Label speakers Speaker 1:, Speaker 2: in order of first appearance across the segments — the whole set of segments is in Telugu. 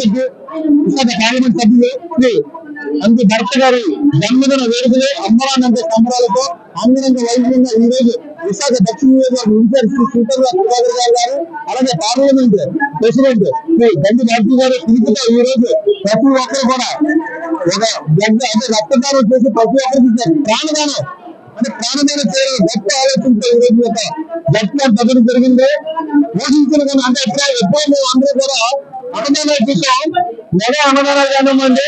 Speaker 1: పెట్టి విశాఖ పార్లమెంట్ సభ్యులు శ్రీ అందు భరత్ గారి జన్మదిన వేడుకలు అంబరానంద సంబరాలతో అంగరంగ వైభవంగా ఈ రోజు విశాఖ దక్షిణ నియోజకవర్గం ఇన్ఛార్జ్ శ్రీ సుందరరావు సుధాకర్ గారు అలాగే పార్లమెంట్ ప్రెసిడెంట్ శ్రీ గండి భారతి గారు పిలుపుతో ఈ రోజు ప్రతి ఒక్కరు కూడా ఒక బ్లడ్ అంటే రక్తదానం చేసి ప్రతి ఒక్కరికి ప్రాణదానం అంటే ప్రాణదానం చేయాలని గొప్ప ఆలోచనతో ఈ రోజు యొక్క బ్లడ్ క్యాంప్ పెట్టడం జరిగింది. ఊహించిన కానీ అంటే ఎప్పుడో మేము అందరూ కూడా అన్నదానాలు చూసాం, మెగా అన్నదానాలు కానివ్వండి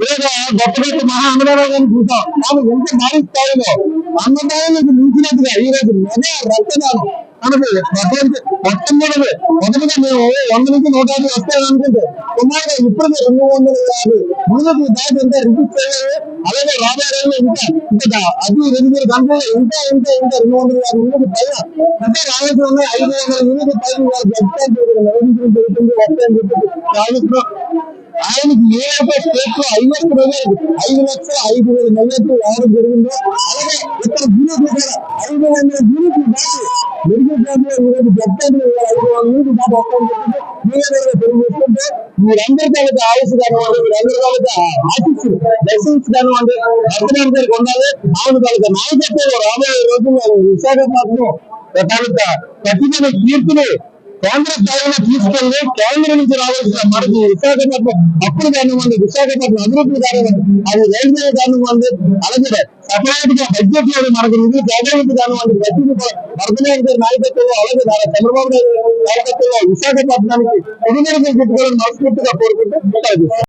Speaker 1: లేదా గొప్ప గొప్ప మహా అన్నదానాలు కానీ చూసాం. కానీ ఎంత భారీ స్థాయిలో అన్నదానాలకు మించినట్టుగా ఈ రోజు మెగా రక్తదానం మనకు మొదటిగా మేము 100 నుంచి 150 వస్తాయని అనుకుంటే సుమారుగా ఇప్పటికే 250 ముందుకు దాటి ఇంకా రిపీట్ చేయాలి. అలాగే రాబోయే రోజుల్లో ఇంకా అది 2 గంటలు ఇంకా 250 ముందుకు పైన ఇంకా రావాల్సి ఉన్నాయి. 500 యూనిట్ పైన నిర్వహించడం జరుగుతుంది వస్తాయని చెప్పి భావిస్తున్నాం. ఆయనకి ఏదైతే స్టేట్ లో హైయెస్ట్ రిజల్ట్ 5,05,000 మెజార్టీ రావడం జరిగిందో అలాగే ఇక్కడ యూనిట్లు కూడా 500 యూనిట్లు దాటి మెడికల్ క్యాంప్ లో ఈరోజు జడ్జెంట్లు 500 యూనిట్లు దాటి వస్తాయని చెప్పి మీడియా తెలియజేస్తుంటే మీరందరి తాలూకా ఆయుష్ కానివ్వండి, మీరందరి తాలూకా ఆశిస్ లైసెన్స్ కానివ్వండి రక్తదానం గారికి ఉండాలి. ఆయన తాలూకా నాయకత్వంలో రాబోయే రోజుల్లో విశాఖపట్నం తాలూకా ప్రతిభ కీర్తిని కేంద్ర స్థాయిలో తీసుకెళ్లి కేంద్రం నుంచి రావాల్సిన మనకి విశాఖపట్నం అప్పులు కానివ్వండి, విశాఖపట్నం అభివృద్ధి కానివ్వండి, అది రైల్వే కానివ్వండి, అలాగే సపరేట్ గా బడ్జెట్ లో మనకు నిధులు కేటాయింపు కానివ్వండి ప్రతిదీ వరదనాయుడు గారి నాయకత్వంలో అలాగే చంద్రబాబు నాయుడు నాయకత్వంలో విశాఖపట్నానికి ఎదుగుదల పెట్టుకోవాలని మనస్ఫూర్తిగా కోరుకుంటూ